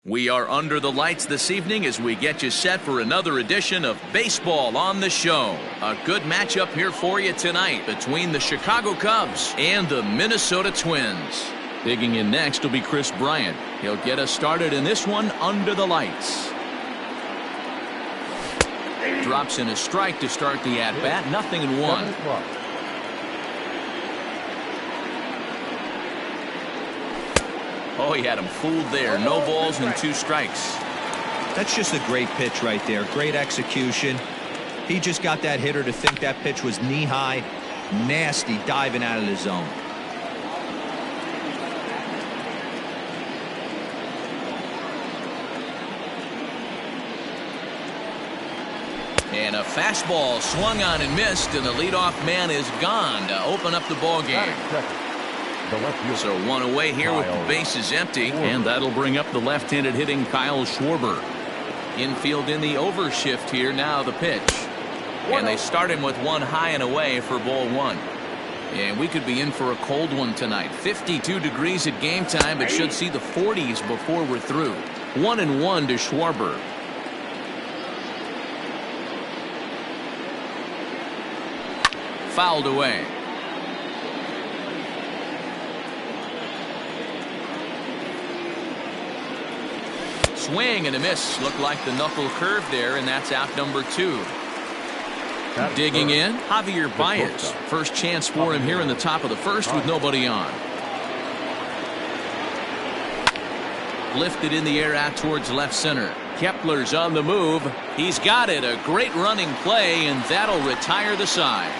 We are under the lights this evening as we get you set for another edition of Baseball on the Show. A good matchup here for you tonight between the Chicago Cubs and the Minnesota Twins. Digging in next will be Chris Bryant. He'll get us started in this one under the lights. Drops in a strike to start the at-bat. 0-1. Oh, he had him fooled there. No balls and 2 strikes. That's just a great pitch right there. Great execution. He just got that hitter to think that pitch was knee-high. Nasty diving out of the zone. And a fastball swung on and missed, and the leadoff man is gone to open up the ball game. So 1 away here with the bases empty, and that'll bring up the left-handed hitting Kyle Schwarber. Infield in the overshift here. Now the pitch, and they start him with 1 high and away for ball 1. And we could be in for a cold one tonight. 52 degrees at game time, but should see the 40s before we're through. 1-1 to Schwarber. Fouled away. Swing and a miss. Looked like the knuckle curve there, and that's out number 2. Digging in, Javier Baez. First chance for him here in the top of the first with nobody on. Lifted in the air out towards left center. Kepler's on the move. He's got it. A great running play, and that'll retire the side.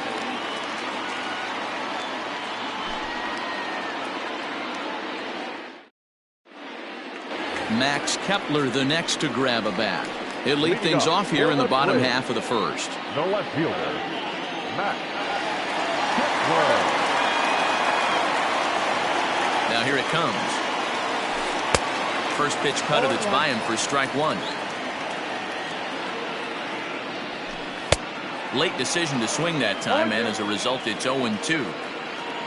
Max Kepler the next to grab a bat. He'll lead things off here in the bottom half of the first. The left fielder, Max Kepler. Now here it comes. First pitch cut, it's by him for strike 1. Late decision to swing that time, and as a result it's 0-2.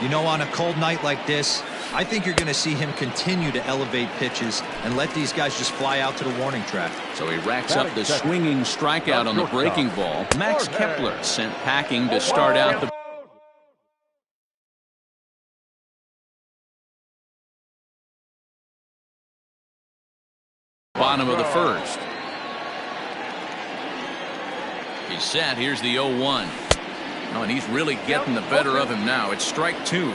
You know, on a cold night like this, I think you're going to see him continue to elevate pitches and let these guys just fly out to the warning track. So he racks up the swinging strikeout on the breaking ball. Max Kepler sent packing to start out the bottom of the first. He's set. Here's the 0-1. Oh, and he's really getting the better of him now. It's strike 2.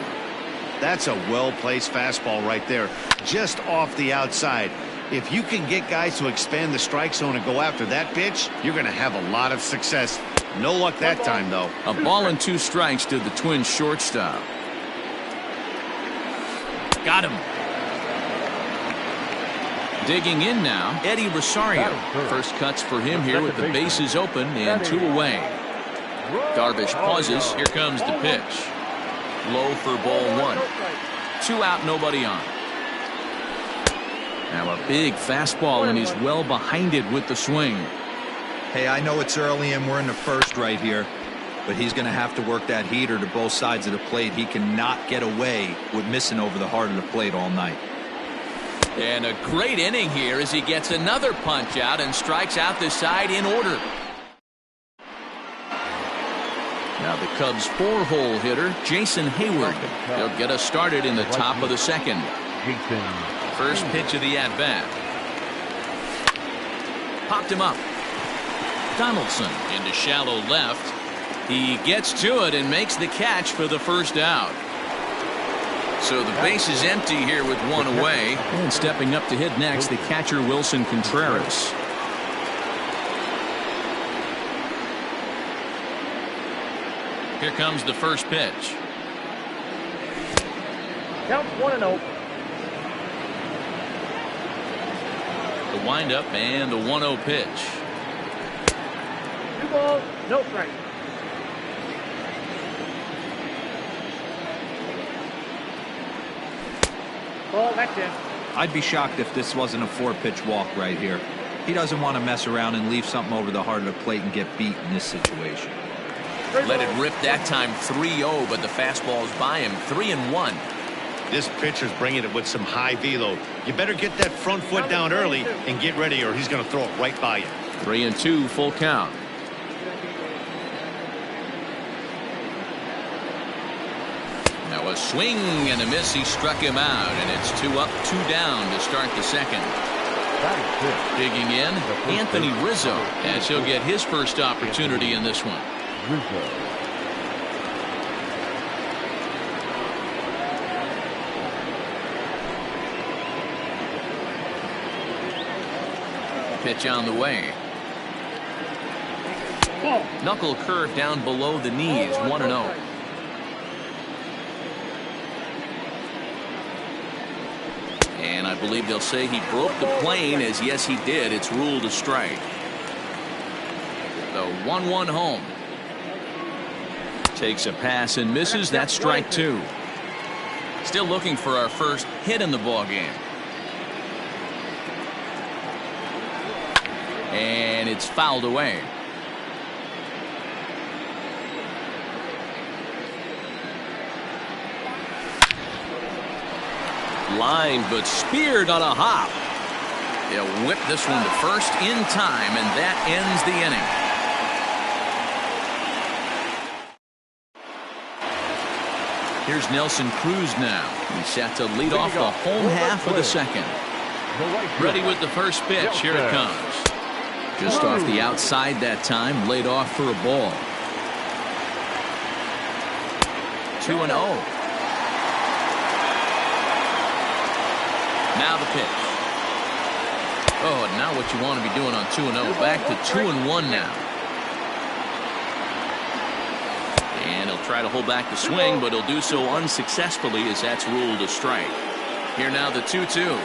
That's a well-placed fastball right there, just off the outside. If you can get guys to expand the strike zone and go after that pitch, you're going to have a lot of success. No luck that time, though. A ball and 2 strikes to the Twins shortstop. Got him. Digging in now, Eddie Rosario. First cuts for him here with the bases open and 2 away. Darvish pauses. Here comes the pitch. Low for ball 1. 2 out, nobody on. Now a big fastball, and he's well behind it with the swing. Hey, I know it's early and we're in the first right here, but he's going to have to work that heater to both sides of the plate. He cannot get away with missing over the heart of the plate all night. And a great inning here as he gets another punch out and strikes out the side in order. Now the Cubs' 4-hole hitter, Jason Hayward. He'll get us started in the top of the second. First pitch of the at-bat. Popped him up. Donaldson into shallow left. He gets to it and makes the catch for the first out. So the base is empty here with 1 away. And stepping up to hit next, the catcher Wilson Contreras. Here comes the first pitch. Count 1-0. The windup and the 1-0 pitch. 2 balls, no strikes. Ball, that's it. I'd be shocked if this wasn't a 4-pitch walk right here. He doesn't want to mess around and leave something over the heart of the plate and get beat in this situation. Let it rip that time. 3-0, but the fastball's by him. 3-1. This pitcher's bringing it with some high velo. You better get that front foot down early and get ready, or he's going to throw it right by you. 3-2 full count. Now a swing and a miss. He struck him out, and it's 2 up, 2 down to start the second. Digging in, Anthony Rizzo, as he'll get his first opportunity in this one. Pitch on the way. Knuckle curve down below the knees, 1-0. And I believe they'll say he broke the plane, as yes he did. It's ruled a strike. The 1-1 home. Takes a pass and misses. That's strike 2. Still looking for our first hit in the ball game. And it's fouled away. Line, but speared on a hop. They'll whip this one to first in time, and that ends the inning. Here's Nelson Cruz now. He's set to lead off the home half of the second. Ready with the first pitch. Here it comes. Just off the outside that time, laid off for a ball. 2-0. Now the pitch. Oh, now what you want to be doing on 2-0. Back to 2-1 now. And he'll try to hold back the swing, but he'll do so unsuccessfully, as that's ruled a strike. Here now the 2-2.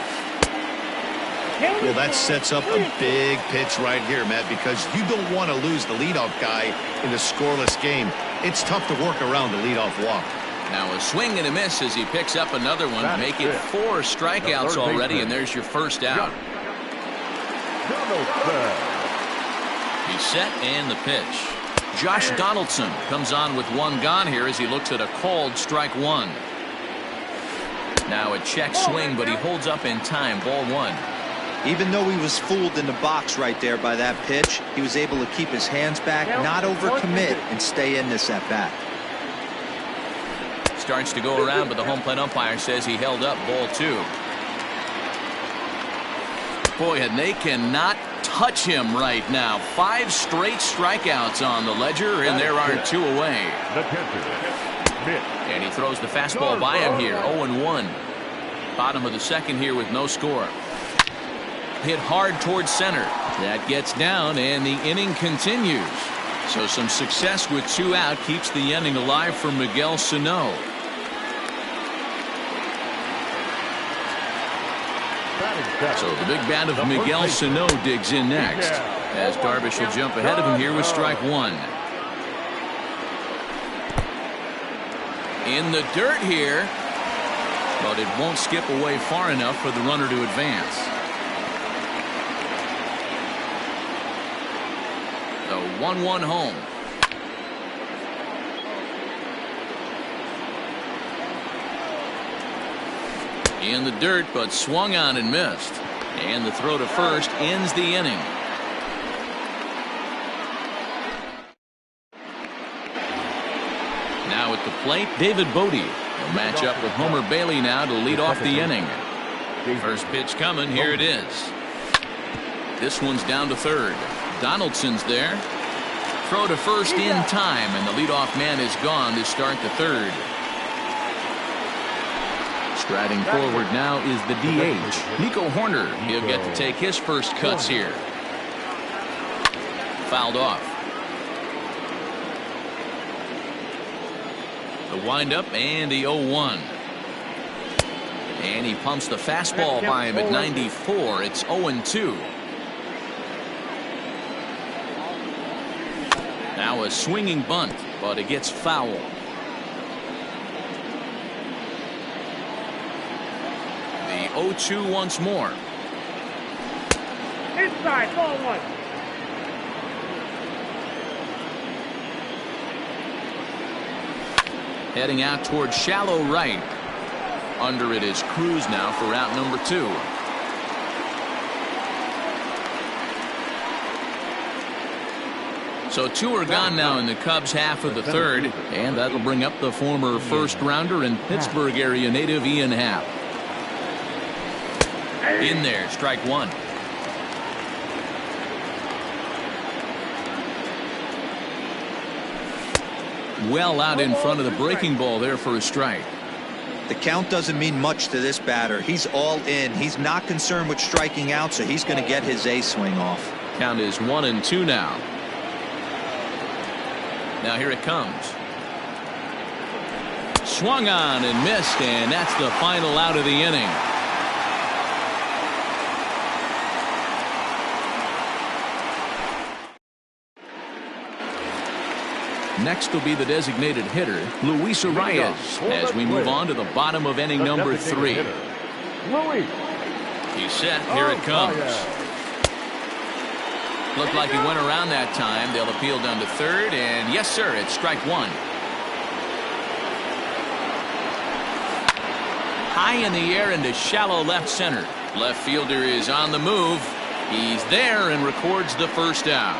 Well, that sets up a big pitch right here, Matt, because you don't want to lose the leadoff guy in a scoreless game. It's tough to work around the leadoff walk. Now a swing and a miss as he picks up another one. Make it 4 strikeouts already, and there's your first out. He's set, and the pitch. Josh Donaldson comes on with 1 gone here as he looks at a called strike 1. Now a check swing, but he holds up in time. Ball 1. Even though he was fooled in the box right there by that pitch, he was able to keep his hands back, not overcommit, and stay in this at bat. Starts to go around, but the home plate umpire says he held up. Ball 2. Boy, and they cannot touch him right now. 5 straight strikeouts on the ledger, and there are 2 away. And he throws the fastball by him here. 0-1. Bottom of the second here with no score. Hit hard towards center. That gets down, and the inning continues. So some success with 2 out keeps the inning alive for Miguel Sano. So the big bat of Miguel Sano digs in next, as Darvish will jump ahead of him here with strike 1. In the dirt here, but it won't skip away far enough for the runner to advance. The 1-1 home. In the dirt, but swung on and missed. And the throw to first ends the inning. Now at the plate, David Bote will match up with Homer Bailey now to lead off the inning. First pitch coming. Here it is. This one's down to third. Donaldson's there. Throw to first in time, and the leadoff man is gone to start the third. Striding forward now is the DH, Nico Horner. He'll get to take his first cuts here. Fouled off. The windup and the 0-1. And he pumps the fastball by him at 94. It's 0-2. Now a swinging bunt, but it gets foul. The 0-2 once more. Inside, ball 1. Heading out towards shallow right. Under it is Cruz now for out number 2. So 2 are gone now in the Cubs half of the third, and that'll bring up the former first rounder and Pittsburgh area native Ian Happ. In there, strike 1. Well out in front of the breaking ball there for a strike. The count doesn't mean much to this batter. He's all in. He's not concerned with striking out, so he's going to get his A swing off. Count is 1-2 now. Now here it comes. Swung on and missed, and that's the final out of the inning. Next will be the designated hitter, Luis Arias, as we move on to the bottom of inning number 3. He's set. Here it comes. Looked like he went around that time. They'll appeal down to third, and yes, sir, it's strike 1. High in the air into shallow left center. Left fielder is on the move. He's there and records the first out.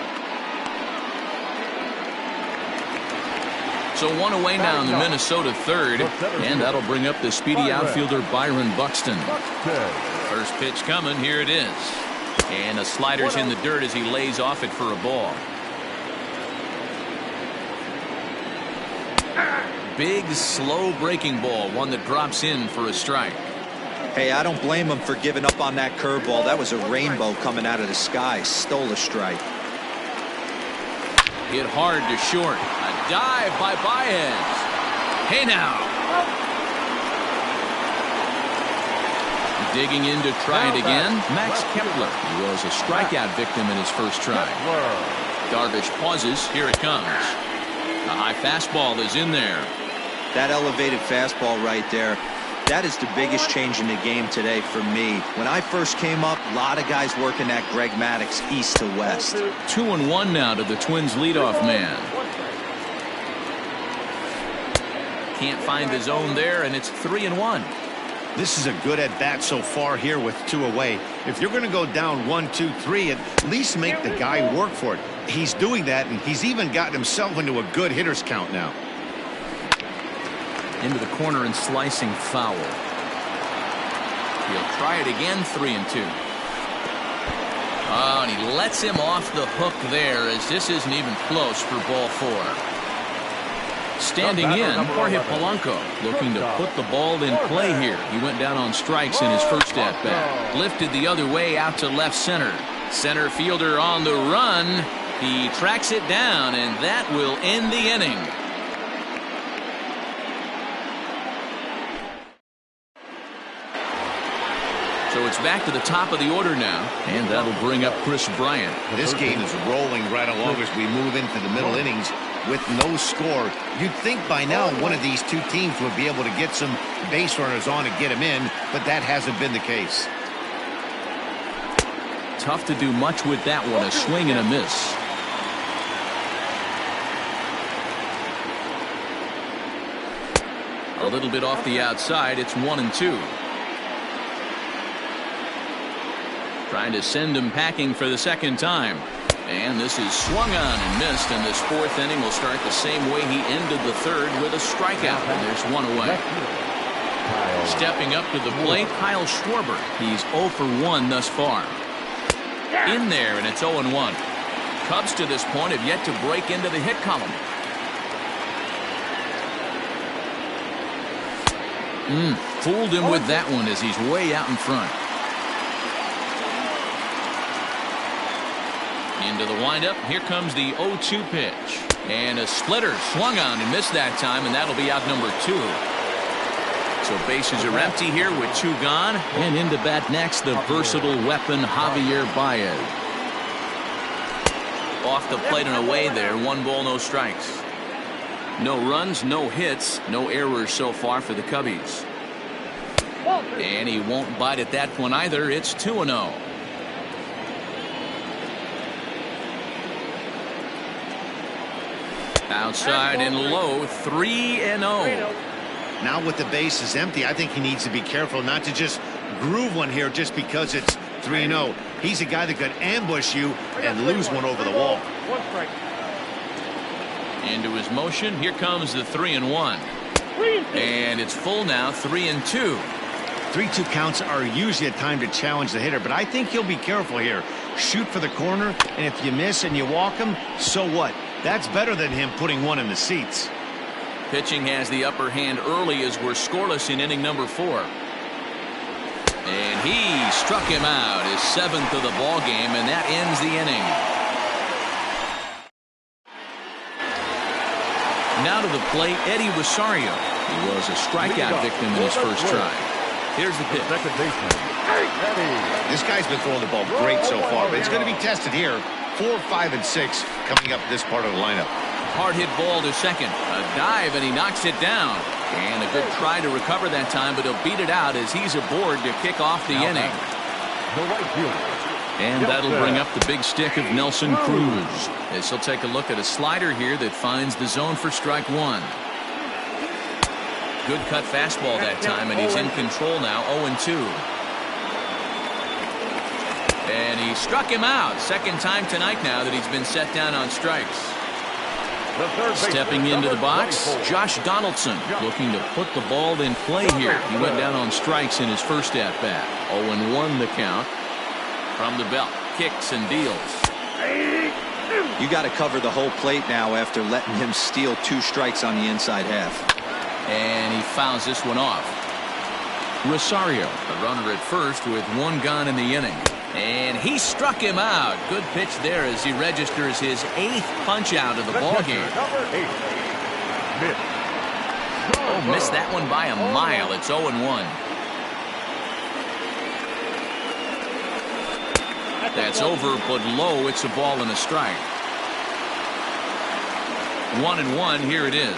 So 1 away now in the Minnesota third, and that'll bring up the speedy outfielder Byron Buxton. First pitch coming. Here it is. And the slider's in the dirt as he lays off it for a ball. Big, slow breaking ball. One that drops in for a strike. Hey, I don't blame him for giving up on that curveball. That was a rainbow coming out of the sky. Stole a strike. Hit hard to short. A dive by Baez. Hey now. Digging in to try it again, Max Kepler. He was a strikeout victim in his first try. Darvish pauses. Here it comes. A high fastball is in there. That elevated fastball right there, that is the biggest change in the game today for me. When I first came up, a lot of guys working that Greg Maddux east to west. 2-1 now to the Twins leadoff man. Can't find the zone there, and it's 3-1. This is a good at bat so far here with 2 away. If you're going to go down 1, 2, 3, at least make the guy work for it. He's doing that, and he's even gotten himself into a good hitter's count now. Into the corner and slicing foul. He'll try it again. 3-2. Oh, and he lets him off the hook there, as this isn't even close for ball 4. Standing in, Jorge Polanco, looking to put the ball in play here. He went down on strikes in his first at-bat. Lifted the other way out to left center. Center fielder on the run. He tracks it down, and that will end the inning. So it's back to the top of the order now, and that'll bring up Chris Bryant. This game is rolling right along as we move into the middle innings with no score. You'd think by now one of these two teams would be able to get some base runners on and get them in, but that hasn't been the case. Tough to do much with that one. A swing and a miss. A little bit off the outside. It's 1-2. Trying to send him packing for the second time. And this is swung on and missed, and this fourth inning will start the same way he ended the third, with a strikeout, and there's 1 away. Stepping up to the plate, Kyle Schwarber. He's 0 for 1 thus far. In there, and it's 0-1. Cubs to this point have yet to break into the hit column. Fooled him with that one as he's way out in front. Into the windup. Here comes the 0-2 pitch. And a splitter swung on and missed that time, and that'll be out number 2. So bases are empty here with 2 gone. And into bat next, the versatile weapon Javier Baez. Off the plate and away there. 1 ball, no strikes. No runs, no hits, no errors so far for the Cubbies. And he won't bite at that one either. It's 2-0. Outside and low, 3-0. Now with the base is empty, I think he needs to be careful not to just groove one here just because it's 3-0. He's a guy that could ambush you and lose one over the wall. One strike. Into his motion. Here comes the 3-1. And it's full now, 3-2. 3-2 counts are usually a time to challenge the hitter, but I think he'll be careful here. Shoot for the corner, and if you miss and you walk him, so what? That's better than him putting one in the seats. Pitching has the upper hand early as we're scoreless in inning number 4. And he struck him out, his 7th of the ball game, and that ends the inning. Now to the plate, Eddie Rosario. He was a strikeout victim in his first try. Here's the pitch. This guy's been throwing the ball great so far, but it's going to be tested here. 4, 5, and 6 coming up this part of the lineup. Hard hit ball to second. A dive, and he knocks it down. And a good try to recover that time, but he'll beat it out as he's aboard to kick off the inning. And that'll bring up the big stick of Nelson Cruz, as he'll take a look at a slider here that finds the zone for strike 1. Good cut fastball that time, and he's in control now, 0-2. And he struck him out. Second time tonight now that he's been set down on strikes. Stepping into the box, Josh Donaldson looking to put the ball in play here. He went down on strikes in his first at-bat. 0-1 the count. From the belt, kicks and deals. You got to cover the whole plate now after letting him steal 2 strikes on the inside half. And he fouls this one off. Rosario, the runner at first with 1 gone in the inning. And he struck him out. Good pitch there as he registers his 8th punch out of the ball game. Oh, missed that one by a mile. It's 0-1. That's over, but low. It's a ball and a strike. 1-1. Here it is.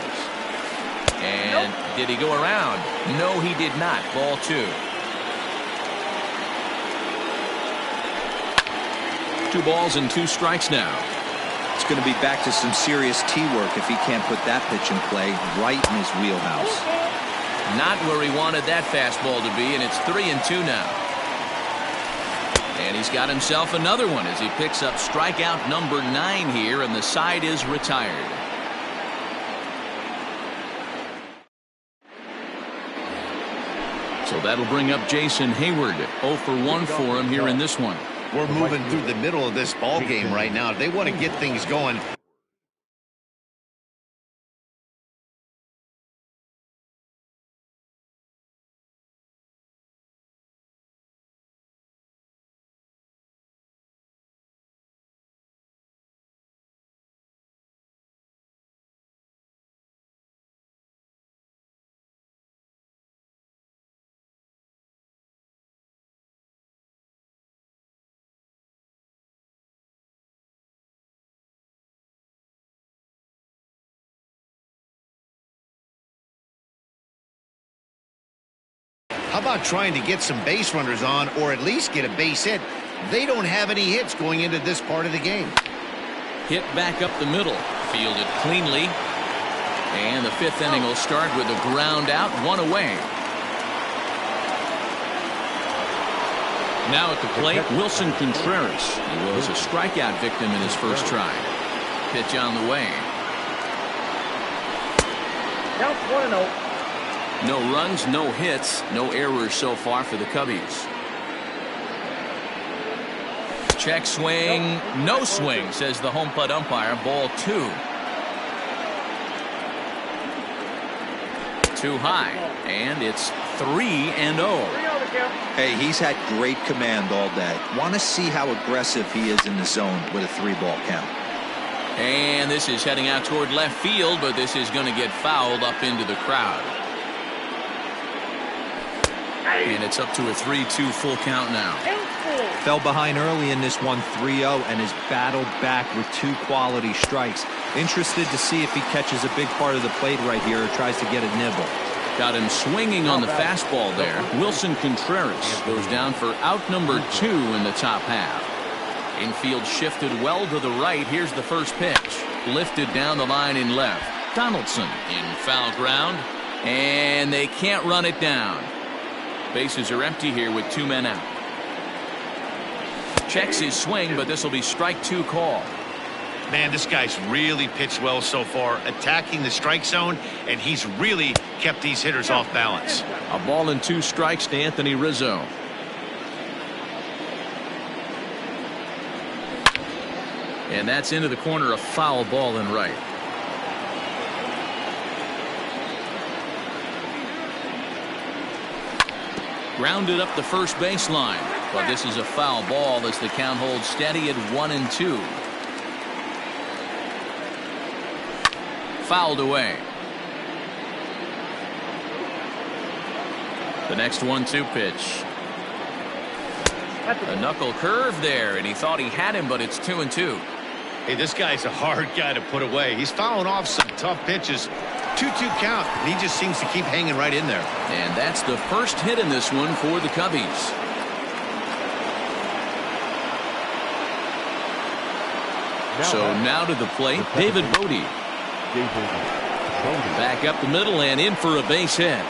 And did he go around? No, he did not. Ball 2. 2 balls and 2 strikes now. It's going to be back to some serious tee work if he can't put that pitch in play right in his wheelhouse. Not where he wanted that fastball to be, and it's 3-2 now. And he's got himself another one as he picks up strikeout number 9 here, and the side is retired. So that'll bring up Jason Hayward. 0 for 1 for him here in this one. We're moving through the middle of this ball game right now. If they want to get things going, how about trying to get some base runners on or at least get a base hit? They don't have any hits going into this part of the game. Hit back up the middle. Fielded cleanly. And the 5th inning will start with a ground out, 1 away. Now at the plate, Wilson Contreras. He was a strikeout victim in his first try. Pitch on the way. Count 1-0. No runs, no hits, no errors so far for the Cubbies. Check swing, no swing, says the home plate umpire. Ball 2. Too high, and it's 3-0. Hey, he's had great command all day. Want to see how aggressive he is in the zone with a 3-ball count. And this is heading out toward left field, but this is going to get fouled up into the crowd. And it's up to a 3-2 full count now. Fell behind early in this one, 3-0, and has battled back with 2 quality strikes. Interested to see if he catches a big part of the plate right here or tries to get a nibble. Got him swinging on the fastball there. Wilson Contreras goes down for out number 2 in the top half. Infield shifted well to the right. Here's the first pitch. Lifted down the line in left. Donaldson in foul ground. And they can't run it down. Bases are empty here with 2 men out. Checks his swing, but this will be strike 2 call. Man, this guy's really pitched well so far, attacking the strike zone, and he's really kept these hitters off balance. A ball and 2 strikes to Anthony Rizzo. And that's into the corner, a foul ball and right. Grounded up the first baseline, but this is a foul ball as the count holds steady at 1-2. Fouled away. The next 1-2 pitch. A knuckle curve there, and he thought he had him, but it's 2-2. Hey, this guy's a hard guy to put away. He's fouling off some tough pitches. 2-2 count, and he just seems to keep hanging right in there. And that's the first hit in this one for the Cubbies. So now to the plate, David Bodie. Back up the middle and in for a base hit.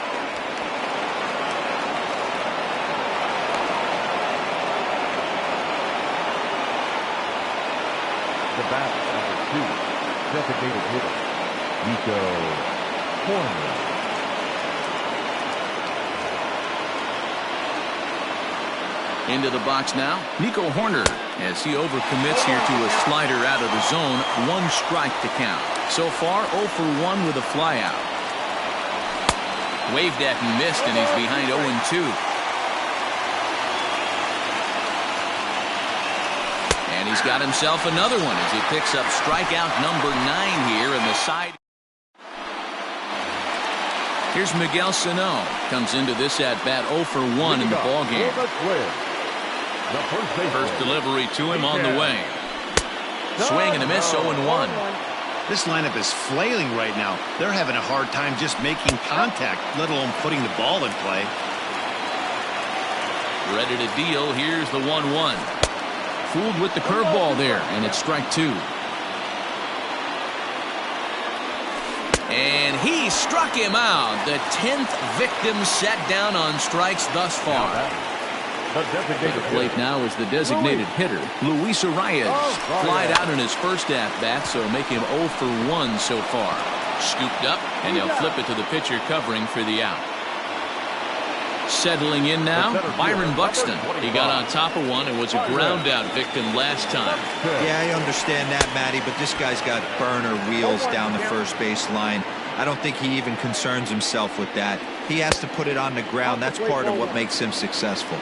The bat, number 2, designated hitter, Nico Hoerner. Into the box now, Nico Hoerner, as he overcommits here to a slider out of the zone. 1 strike to count. So far, 0 for 1 with a flyout. Waved at and missed, and he's behind 0-2. And he's got himself another one as he picks up strikeout number 9 here in the side. Here's Miguel Sano. Comes into this at-bat 0 for 1 in the ballgame. First delivery to him on the way. Swing and a miss, 0-1. This lineup is flailing right now. They're having a hard time just making contact, let alone putting the ball in play. Ready to deal. Here's the 1-1. Fooled with the curveball there, and it's strike 2. And he struck him out. The 10th victim set down on strikes thus far. At the plate now is the designated hitter, Luis Arias. Flied out in his first at-bat, so make him 0 for 1 so far. Scooped up, and he'll flip it to the pitcher covering for the out. Settling in now, Byron Buxton. He got on top of one and was a ground-out victim last time. Yeah, I understand that, Matty, but this guy's got burner wheels down the first base line. I don't think he even concerns himself with that. He has to put it on the ground. That's part of what makes him successful.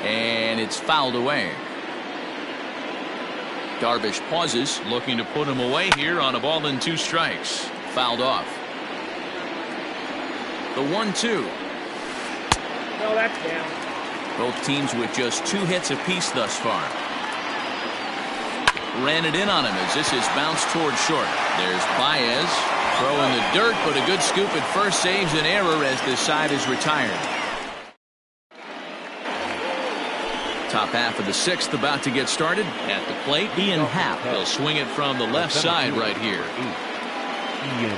And it's fouled away. Darvish pauses, looking to put him away here on a ball and 2 strikes. Fouled off. The 1-2. No, that's down. Both teams with just 2 hits apiece thus far. Ran it in on him as this is bounced toward short. There's Baez throwing the dirt, but a good scoop at first saves an error as the side is retired. Top half of the 6th about to get started. At the plate, Ian Happ. He'll swing it from the left side right here. Ian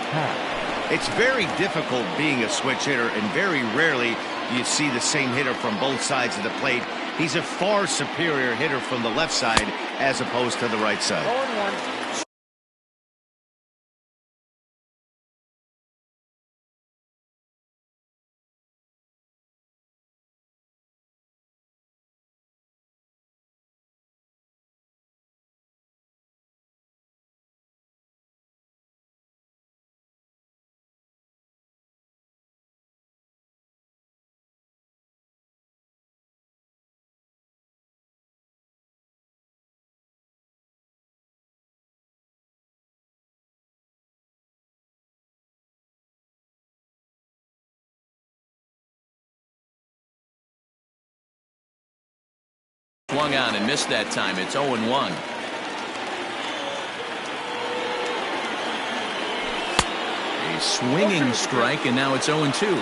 Happ. It's very difficult being a switch hitter, and very rarely you see the same hitter from both sides of the plate. He's a far superior hitter from the left side as opposed to the right side. 0-1. Swung on and missed that time. It's 0-1. A swinging strike, and now it's 0-2.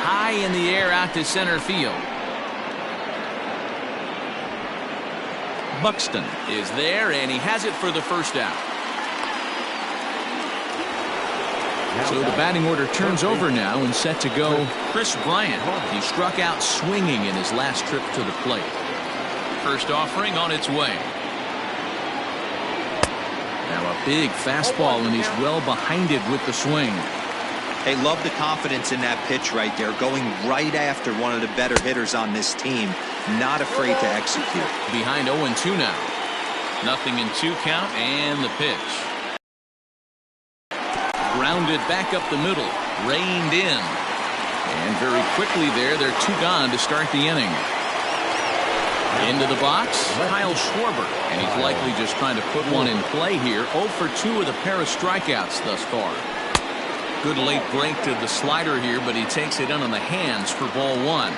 High in the air out to center field. Buxton is there, and he has it for the first out. So the batting order turns over now and set to go Chris Bryant. He struck out swinging in his last trip to the plate. First offering on its way. Now a big fastball, and he's well behind it with the swing. Hey, love the confidence in that pitch right there. Going right after one of the better hitters on this team. Not afraid to execute. Behind 0-2 now. Nothing in 2 count, and the pitch. Grounded back up the middle. Reined in. And very quickly there, they're 2 gone to start the inning. Into the box, Kyle Schwarber. And he's likely just trying to put one in play here. 0 for 2 with a pair of strikeouts thus far. Good late break to the slider here, but he takes it in on the hands for ball 1.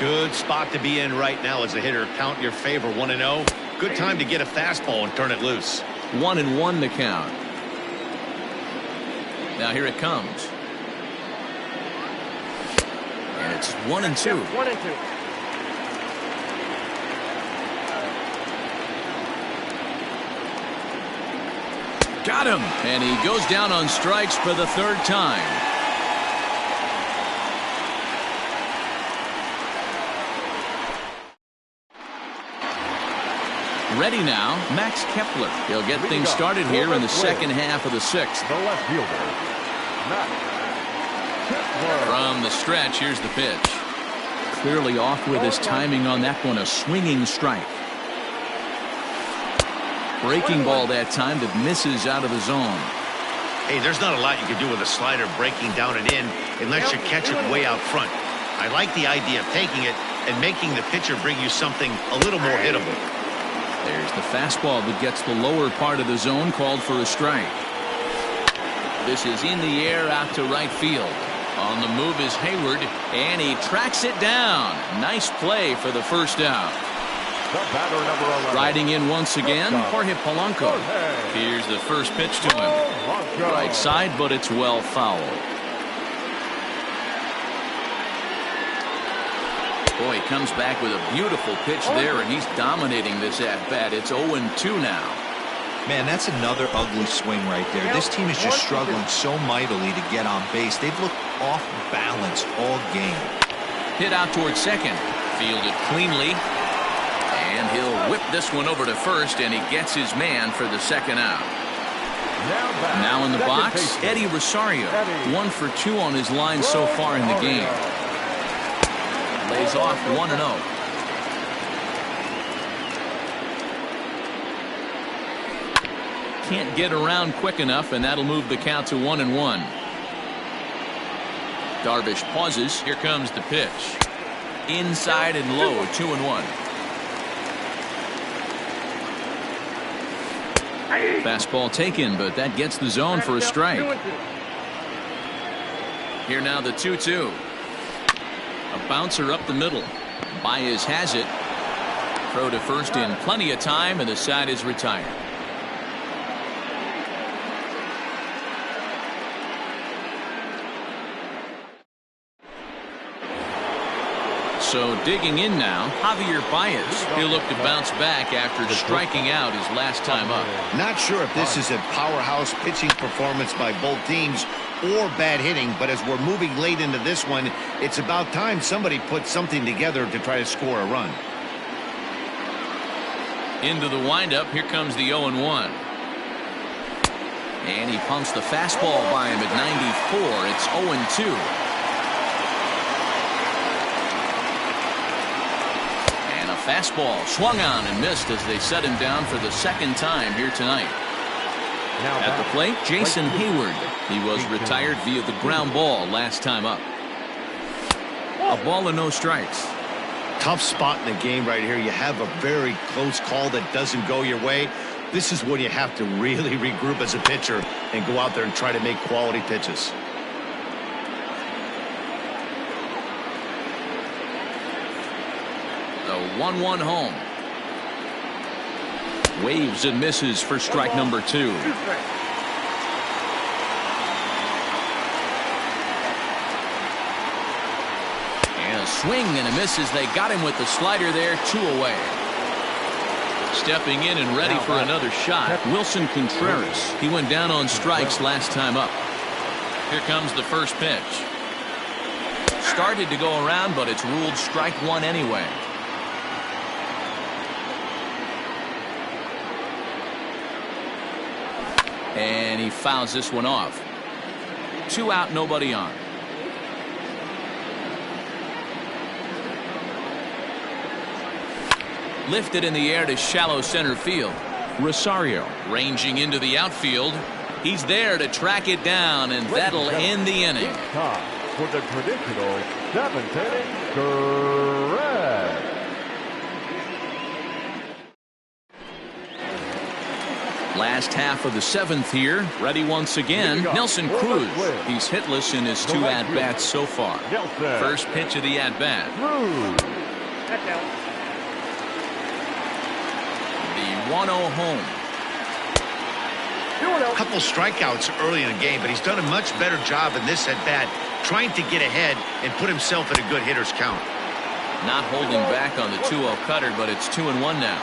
Good spot to be in right now as a hitter. Count your favor, 1-0. Good time to get a fastball and turn it loose. 1-1 to count. Now here it comes. And it's 1-2. 1-2. Got him. And he goes down on strikes for the 3rd time. Ready now, Max Kepler. He'll get things started here in the second half of the 6th. The left fielder, Max Kepler. From the stretch, here's the pitch. Clearly off with his timing on that one, a swinging strike. Breaking ball that time that misses out of the zone. Hey, there's not a lot you can do with a slider breaking down and in unless you catch it way out front. I like the idea of taking it and making the pitcher bring you something a little more hittable. There's the fastball that gets the lower part of the zone, called for a strike. This is in the air out to right field. On the move is Hayward, and he tracks it down. Nice play for the first out. The batter, number 11. Riding in once again, Jorge Polanco. Here's the first pitch to him. Right side, but it's well fouled. Boy, he comes back with a beautiful pitch there, and he's dominating this at-bat. It's 0-2 now. Man, that's another ugly swing right there. This team is just struggling so mightily to get on base. They've looked off balance all game. Hit out towards second. Fielded cleanly. And he'll whip this one over to first, and he gets his man for the second out. Now in the box, Eddie Rosario. 1 for 2 on his line so far in the game. Lays off 1-0. Can't get around quick enough, and that'll move the count to 1-1. Darvish pauses. Here comes the pitch. Inside and low, 2-1. Fastball taken, but that gets the zone for a strike. Here now the 2-2. A bouncer up the middle. Baez has it. Throw to first in plenty of time, and the side is retired. So digging in now, Javier Baez. He'll look to bounce back after striking out his last time up. Not sure if this is a powerhouse pitching performance by both teams or bad hitting, but as we're moving late into this one, it's about time somebody put something together to try to score a run. Into the windup, here comes the 0-1. And he pumps the fastball by him at 94. It's 0-2. Fastball swung on and missed as they set him down for the 2nd time here tonight. At the plate, Jason Hayward. He was retired via the ground ball last time up. A ball and no strikes. Tough spot in the game right here. You have a very close call that doesn't go your way. This is when you have to really regroup as a pitcher and go out there and try to make quality pitches. The 1-1 home. Waves and misses for strike number 2. And a swing and a miss as they got him with the slider there. 2 away. Stepping in and ready for another shot, Wilson Contreras. He went down on strikes last time up. Here comes the first pitch. Started to go around, but it's ruled strike one anyway. And he fouls this one off. 2 out, nobody on. Lifted in the air to shallow center field. Rosario ranging into the outfield. He's there to track it down, and that'll end the inning. It's time for the traditional 7th inning stretch. Last half of the 7th here. Ready once again. Nelson Cruz. He's hitless in his 2 at-bats so far. First pitch of the at-bat. That's out. The 1-0 home. A couple strikeouts early in the game, but he's done a much better job in this at-bat trying to get ahead and put himself in a good hitter's count. Not holding back on the 2-0 cutter, but it's 2-1 now.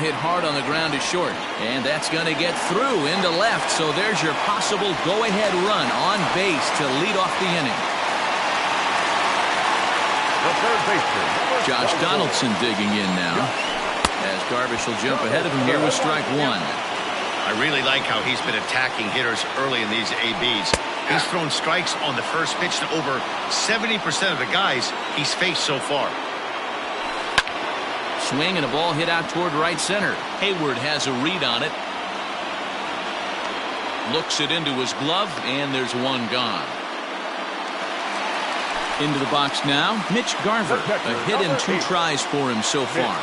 Hit hard on the ground to short, and that's going to get through into left, so there's your possible go-ahead run on base to lead off the inning. The third baseman, Josh Donaldson digging in now, as Darvish will jump ahead of him here with strike one. I really like how he's been attacking hitters early in these ABs. He's thrown strikes on the first pitch to over 70% of the guys he's faced so far. Swing and a ball hit out toward right center. Hayward has a read on it. Looks it into his glove, and there's one gone. Into the box now, Mitch Garver. A hit and 2 tries for him so far.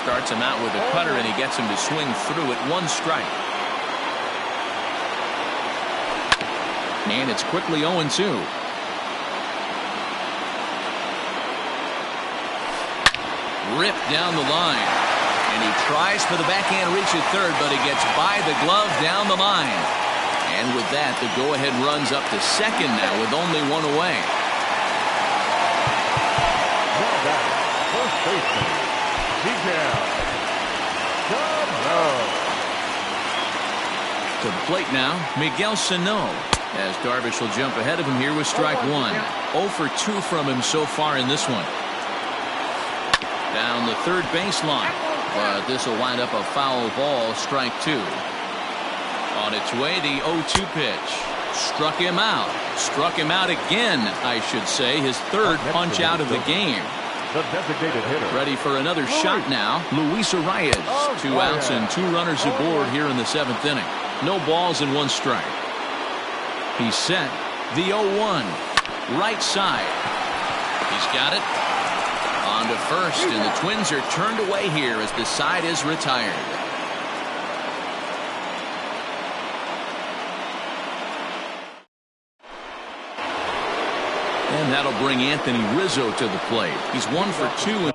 Starts him out with a cutter, and he gets him to swing through at 1 strike. And it's quickly 0-2. Ripped down the line, and he tries for the backhand reach at third, but he gets by the glove down the line. And with that, the go-ahead runs up to second now with only 1 away. Now batting, first baseman, Miguel Sano. To the plate now, Miguel Sano, as Darvish will jump ahead of him here with strike one. 0 for 2 from him so far in this one. Down the third baseline, but this will wind up a foul ball, strike 2. On its way, the 0-2 pitch. Struck him out. Struck him out again, I should say. His 3rd punch out of the game. The designated hitter. Ready for another shot now. Luis Arias. 2 outs and 2 runners aboard here in the 7th inning. No balls and 1 strike. He's set. The 0-1. Right side. He's got it. On to first, and the Twins are turned away here as the side is retired. And that'll bring Anthony Rizzo to the plate. He's 1 for 2.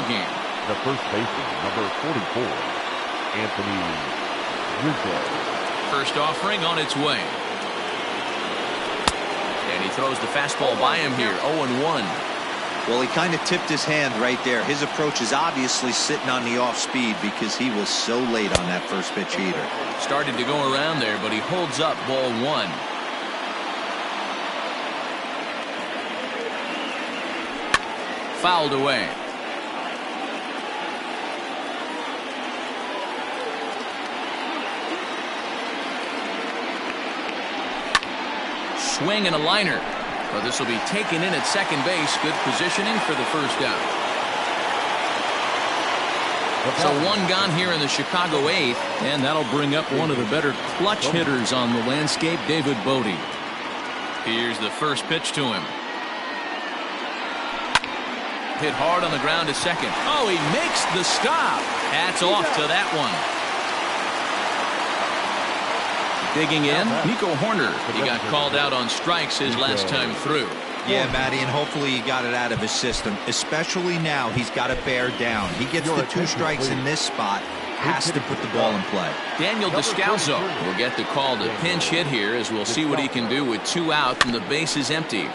Game. The first baseman, number 44, Anthony Rizzo. First offering on its way. And he throws the fastball by him here. 0-1. Well, he kind of tipped his hand right there. His approach is obviously sitting on the off speed because he was so late on that first pitch heater. Started to go around there, but he holds up ball 1. Fouled away. Swing and a liner. But this will be taken in at second base. Good positioning for the first out. So 1 gone here in the Chicago 8th, and that'll bring up one of the better clutch hitters on the landscape, David Bote. Here's the first pitch to him. Hit hard on the ground to second. Oh, he makes the stop. Hats off to that one. Digging in, Nico Hoerner. He got called out on strikes his last time through. Yeah, Matty, and hopefully he got it out of his system. Especially now, he's got to bear down. He gets the 2 strikes in this spot, has to put the ball in play. Daniel Descalso will get the call to pinch hit here, as we'll see what he can do with 2 out and the base is empty.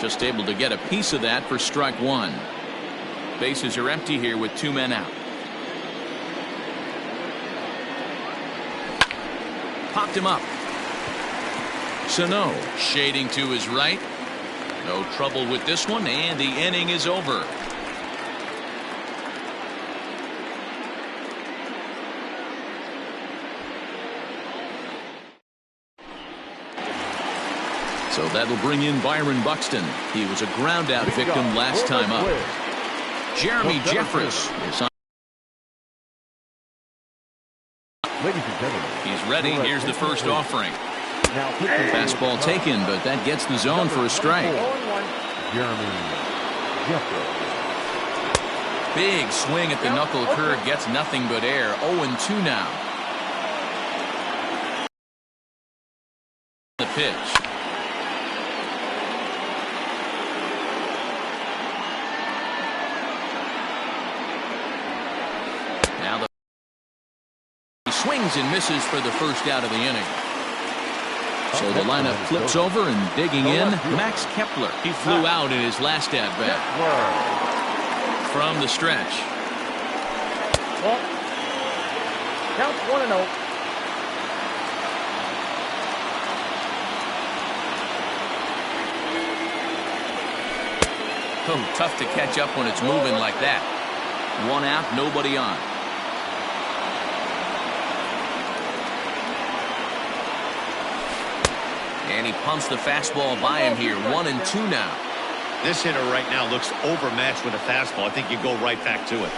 Just able to get a piece of that for strike 1. Bases are empty here with 2 men out. Popped him up. Sano shading to his right. No trouble with this one, and the inning is over. So that'll bring in Byron Buxton. He was a ground out victim last time up. Jeremy Jeffress is on. Ladies and gentlemen, He's ready. Here's the first offering. Fastball taken, but that gets the zone for a strike. Jeremy Jeffress. Big swing at the knuckle curve, gets nothing but air. 0-2 now. The pitch. Now he swings and misses for the first out of the inning. So the lineup flips over and digging in. Max Kepler. He flew out in his last at bat. From the stretch. Counts 1-0. Oh, tough to catch up when it's moving like that. 1 out, nobody on. And he pumps the fastball by him here. 1-2 now. This hitter right now looks overmatched with a fastball. I think you go right back to it.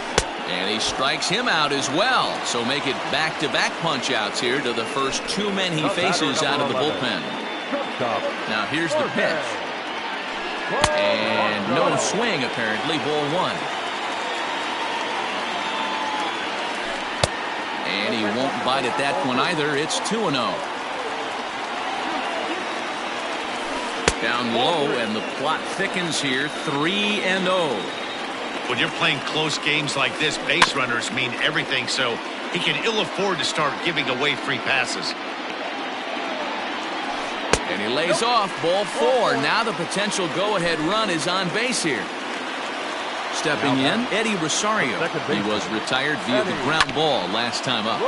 And he strikes him out as well. So make it back-to-back punch-outs here to the first 2 men he faces out of the bullpen. Now here's the pitch. And no swing apparently. Ball 1. And he won't bite at that one either. It's 2-0. Down low, and the plot thickens here. 3-0. When you're playing close games like this, base runners mean everything, so he can ill afford to start giving away free passes. And he lays off. Ball 4. Now the potential go-ahead run is on base here. Stepping in, Eddie Rosario. He was retired via the ground ball last time up.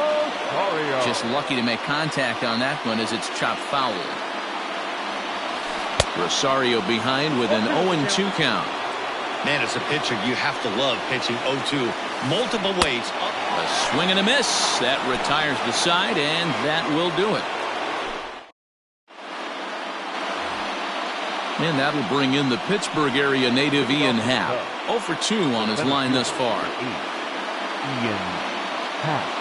Just lucky to make contact on that one as it's chopped foul. Rosario behind with an 0-2 count. Man, as a pitcher, you have to love pitching 0-2 multiple ways. A swing and a miss. That retires the side, and that will do it. And that'll bring in the Pittsburgh area native Ian Happ. 0 for 2 on his line thus far. Ian Happ.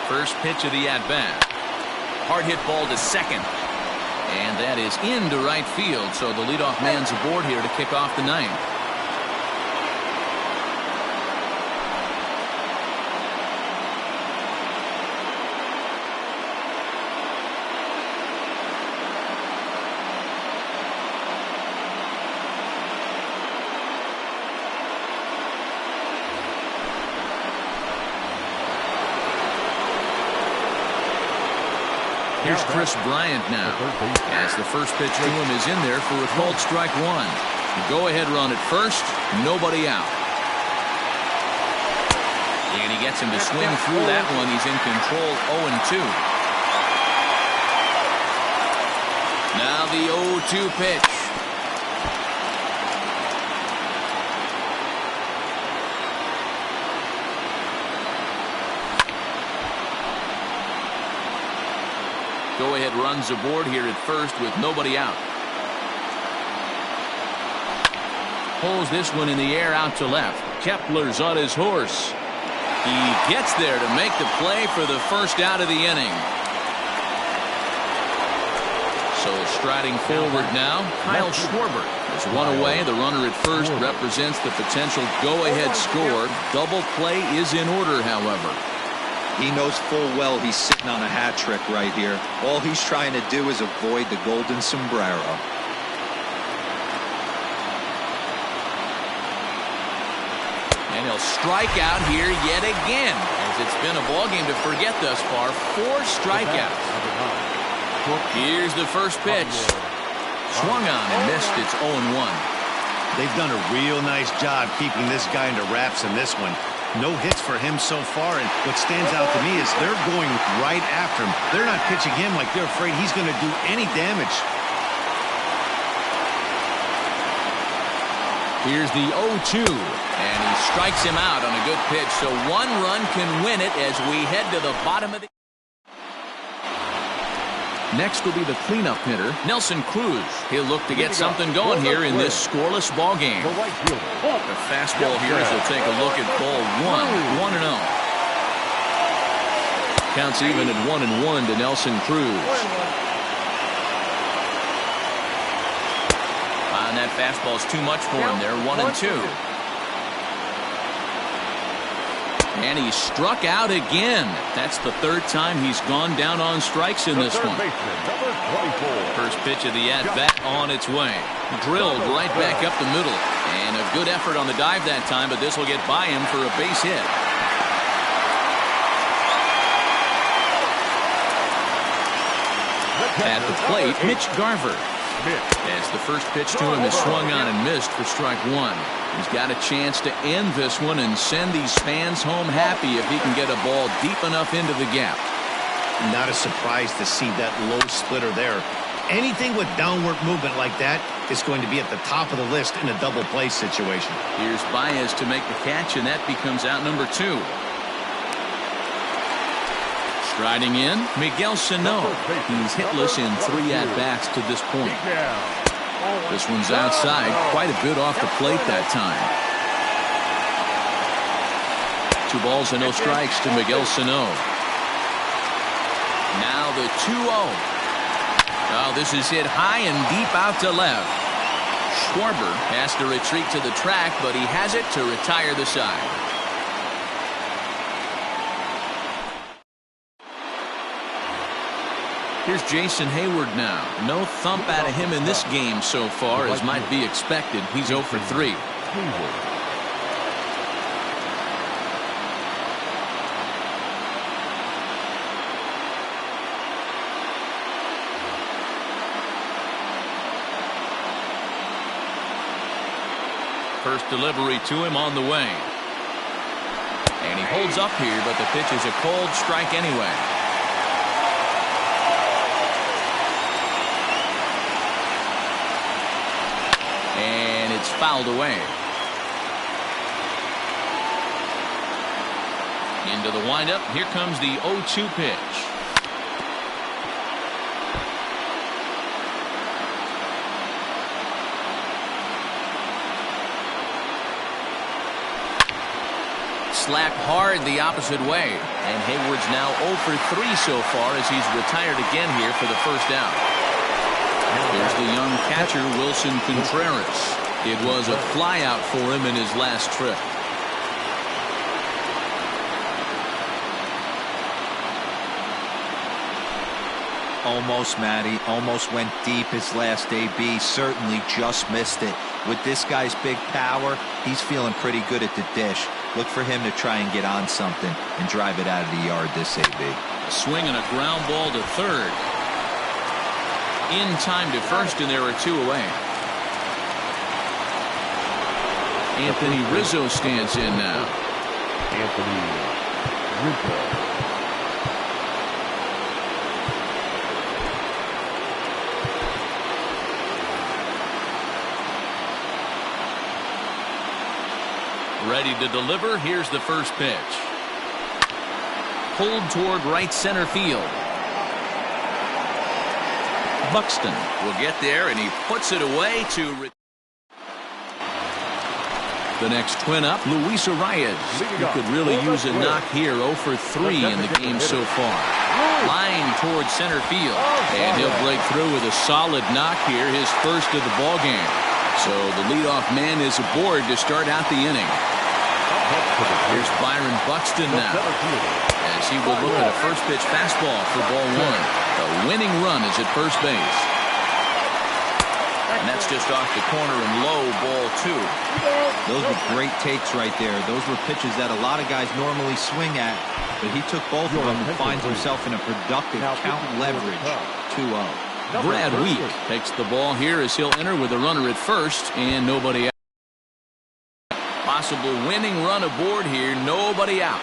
First pitch of the at-bat. Hard hit ball to second. And that is into right field, so the leadoff man's aboard here to kick off the 9th. Here's Chris Bryant now, as the first pitch to him is in there for a called strike 1. The go-ahead run at first, nobody out. And he gets him to swing through that one. He's in control. 0-2. Now the 0-2 pitch. Go-ahead runs aboard here at first with nobody out. Pulls this one in the air out to left. Kepler's on his horse. He gets there to make the play for the first out of the inning. So striding forward now, Kyle Schwarber. There's one away. The runner at first represents the potential go-ahead score. Double play is in order, however. He knows full well he's sitting on a hat trick right here. All he's trying to do is avoid the golden sombrero. And he'll strike out here yet again, as it's been a ball game to forget thus far. 4 strikeouts. Here's the first pitch. Swung on and missed. It's 0-1. They've done a real nice job keeping this guy under wraps in this one. No hits for him so far, and what stands out to me is they're going right after him. They're not pitching him like they're afraid he's going to do any damage. Here's the 0-2, and he strikes him out on a good pitch. So 1 run can win it as we head to the bottom of the... Next will be the cleanup hitter, Nelson Cruz. He'll look to get something going here in this scoreless ball game. The fastball here as he'll take a look at ball 1, 1-0. Counts even at 1-1 to Nelson Cruz. And that fastball is too much for him there, 1-2. And he struck out again. That's the 3rd time he's gone down on strikes in this one. First pitch of the at-bat on its way. Drilled right back up the middle. And a good effort on the dive that time, but this will get by him for a base hit. At the plate, Mitch Garver. As the first pitch to him is swung on and missed for strike 1. He's got a chance to end this one and send these fans home happy if he can get a ball deep enough into the gap. Not a surprise to see that low splitter there. Anything with downward movement like that is going to be at the top of the list in a double play situation. Here's Baez to make the catch, and that becomes out number 2. Striding in, Miguel Sano. He's hitless in 3 at-bats to this point. This one's outside, quite a bit off the plate that time. 2 balls and no strikes to Miguel Sano. Now the 2-0. Oh, this is hit high and deep out to left. Schwarber has to retreat to the track, but he has it to retire the side. Here's Jason Hayward now. No thump out of him in this game so far, as might be expected. He's 0 for 3. First delivery to him on the way. And he holds up here, but the pitch is a cold strike anyway. And it's fouled away. Into the windup. Here comes the 0-2 pitch. Slapped hard the opposite way. And Hayward's now 0 for 3 so far as he's retired again here for the first out. There's the young catcher, Wilson Contreras. It was a flyout for him in his last trip. Almost, Matty. Almost went deep his last AB. Certainly just missed it. With this guy's big power, he's feeling pretty good at the dish. Look for him to try and get on something and drive it out of the yard this AB. A swing and a ground ball to third. In time to first, and there are 2 away. Anthony Rizzo stands in now. Anthony Rizzo. Ready to deliver. Here's the first pitch. Pulled toward right center field. Buxton will get there, and he puts it away to... The next twin up, Luis Arias. He could really use a knock here. 0 for 3 in the game so far. Line towards center field. And he'll break through with a solid knock here, his first of the ball game. So the leadoff man is aboard to start out the inning. Here's Byron Buxton now, as he will look at a first pitch fastball for ball one. The winning run is at first base. And that's just off the corner and low, ball two. Those were great takes right there. Those were pitches that a lot of guys normally swing at, but he took both of them and finds himself in a productive count leverage. 2-0. Brad Week takes the ball here as he'll enter with a runner at first and nobody out. Possible winning run aboard here, nobody out.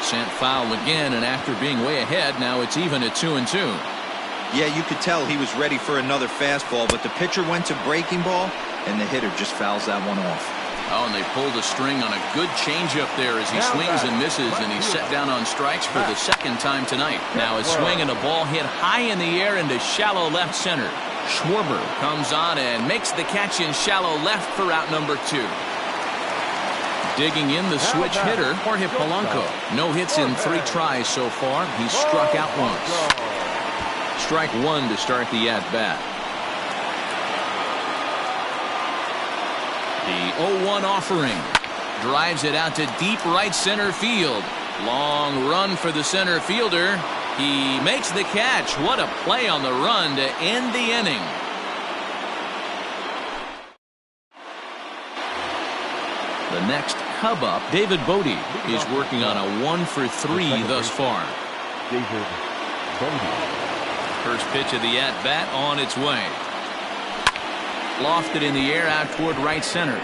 Sent foul again, and after being way ahead, now it's even at 2-2. Yeah, you could tell he was ready for another fastball, but the pitcher went to breaking ball, and the hitter just fouls that one off. Oh, and they pulled the string on a good changeup there as he swings and misses, and he's set down on strikes for the second time tonight. Now a swing and a ball hit high in the air into shallow left center. Schwarber comes on and makes the catch in shallow left for out number 2. Digging in the switch hitter, Jorge Polanco. No hits in 3 tries so far. He's struck out once. Strike one to start the at-bat. The 0-1 offering. Drives it out to deep right center field. Long run for the center fielder. He makes the catch. What a play on the run to end the inning. The next Cub up, David Bodie, is working on a 1-for-3 thus far. David Bodie. First pitch of the at-bat on its way. Lofted in the air out toward right center.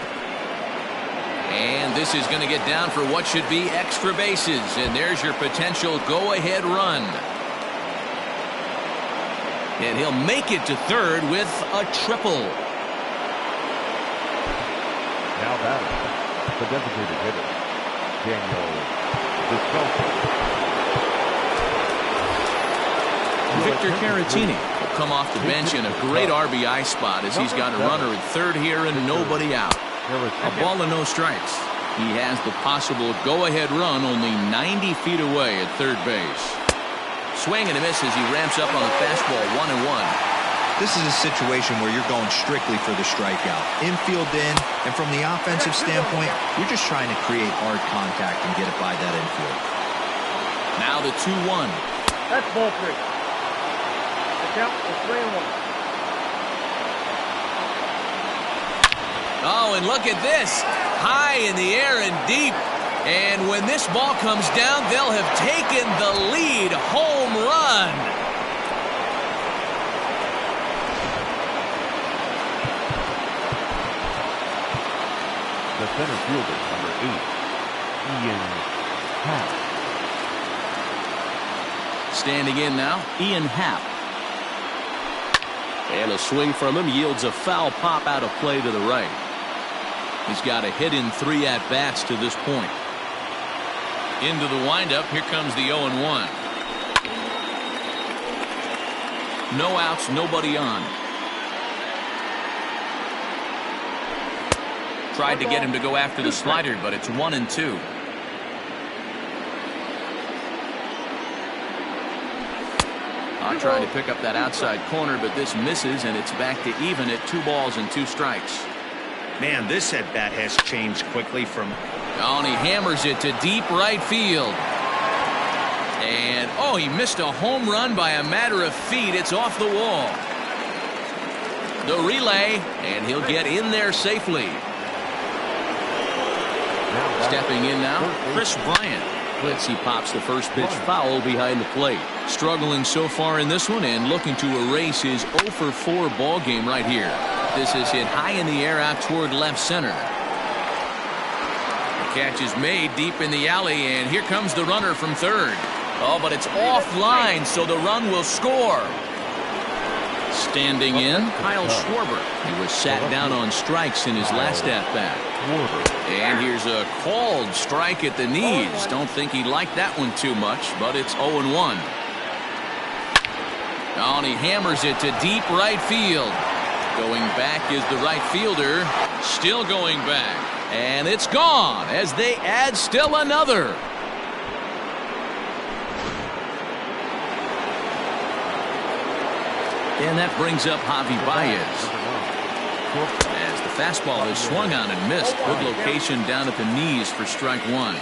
And this is going to get down for what should be extra bases. And there's your potential go-ahead run. And he'll make it to third with a triple. Now batting, the designated hitter, Daniel Descalso. Victor Caratini will come off the bench in a great RBI spot as he's got a runner at third here and nobody out. A ball and no strikes. He has the possible go-ahead run only 90 feet away at third base. Swing and a miss as he ramps up on the fastball. 1-1. This is a situation where you're going strictly for the strikeout. Infield in, and from the offensive standpoint, you're just trying to create hard contact and get it by that infield. Now the 2-1. That's ball 3. Count for 3-1. Oh, and look at this. High in the air and deep. And when this ball comes down, they'll have taken the lead. Home run. The center fielder, number 8, Ian Happ. Standing in now, Ian Happ. And a swing from him yields a foul pop out of play to the right. He's got a hit in 3 at-bats to this point. Into the windup, here comes the 0-1. No outs, nobody on. Tried to get him to go after the slider, but it's 1-2. Trying to pick up that outside corner, but this misses, and it's back to even at 2 balls and 2 strikes. Man, this at-bat has changed quickly from... Oh, and he hammers it to deep right field. And, oh, he missed a home run by a matter of feet. It's off the wall. The relay, and he'll get in there safely. Stepping in now, Chris Bryant. As he pops the first pitch foul behind the plate. Struggling so far in this one and looking to erase his 0-for-4 ball game right here. This is hit high in the air out toward left center. The catch is made deep in the alley, and here comes the runner from third. Oh, but it's offline, so the run will score. Standing in, Kyle Schwarber. He was sat down on strikes in his last at-bat. And here's a called strike at the knees. Don't think he liked that one too much, but it's 0-1. Oh, and he hammers it to deep right field. Going back is the right fielder. Still going back. And it's gone as they add still another. And that brings up Javi Baez. As the fastball is swung on and missed. Good location down at the knees for strike one.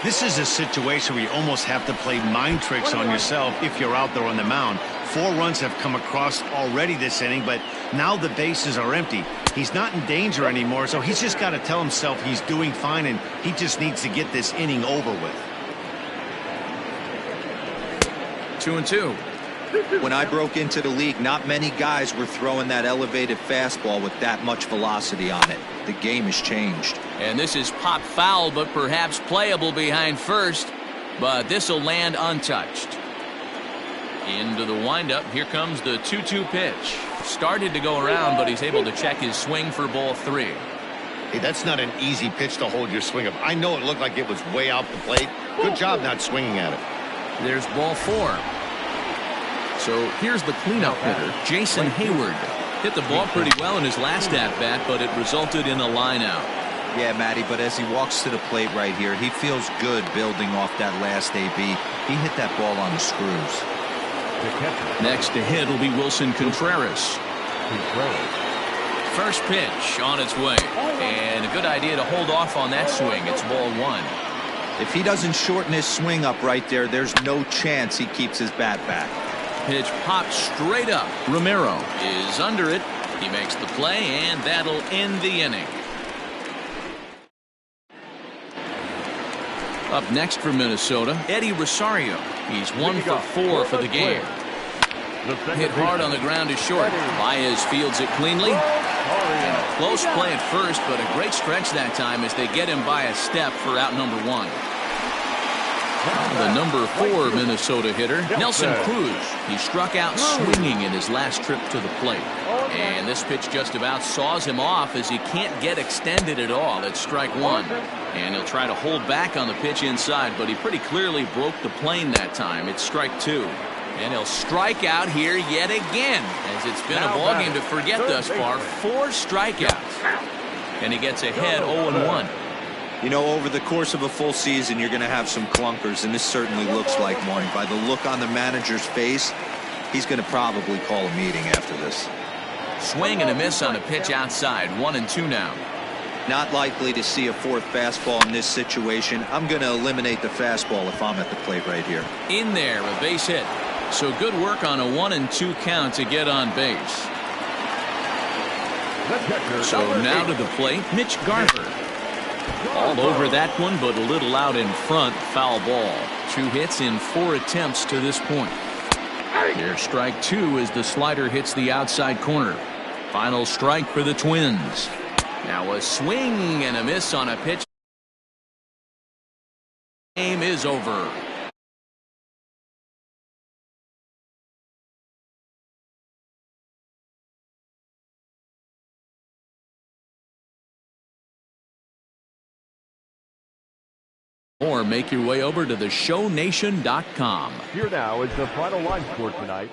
This is a situation where you almost have to play mind tricks on yourself if you're out there on the mound. 4 runs have come across already this inning, but now the bases are empty. He's not in danger anymore, so he's just got to tell himself he's doing fine, and he just needs to get this inning over with. 2-2. When I broke into the league, not many guys were throwing that elevated fastball with that much velocity on it. The game has changed. And this is popped foul, but perhaps playable behind first. But this will land untouched. Into the windup. Here comes the 2-2 pitch. Started to go around, but he's able to check his swing for ball 3. Hey, that's not an easy pitch to hold your swing up. I know it looked like it was way out the plate. Good job not swinging at it. There's ball 4. So here's the cleanup hitter, Jason Hayward. Hit the ball pretty well in his last at-bat, but it resulted in a line out. Yeah, Matty, but as he walks to the plate right here, he feels good building off that last AB. He hit that ball on the screws. Next to hit will be Wilson Contreras. First pitch on its way. And a good idea to hold off on that swing. It's ball 1. If he doesn't shorten his swing up right there, there's no chance he keeps his bat back. Pitch popped straight up. Romero is under it. He makes the play, and that'll end the inning. Up next for Minnesota, Eddie Rosario. He's 1 for 4 for the game. Hit hard on the ground is short. Baez fields it cleanly. And a close play at first, but a great stretch that time as they get him by a step for out number 1. The number 4 Minnesota hitter, Nelson Cruz. He struck out swinging in his last trip to the plate. And this pitch just about saws him off as he can't get extended at all. It's strike 1. And he'll try to hold back on the pitch inside, but he pretty clearly broke the plane that time. It's strike 2. And he'll strike out here yet again, as it's been a ballgame to forget thus far. 4 strikeouts. And he gets ahead 0-1. You know, over the course of a full season, you're going to have some clunkers, and this certainly looks like one. By the look on the manager's face, he's going to probably call a meeting after this. Swing and a miss on a pitch outside. 1-2 now. Not likely to see a 4th fastball in this situation. I'm going to eliminate the fastball if I'm at the plate right here. In there, a base hit. So good work on a 1-2 count to get on base. So now to the plate, Mitch Garver. All over that one, but a little out in front. Foul ball. 2 hits in 4 attempts to this point. Here's strike 2 as the slider hits the outside corner. Final strike for the Twins. Now a swing and a miss on a pitch. Game is over. Or make your way over to theshownation.com. Here now is the final line score tonight.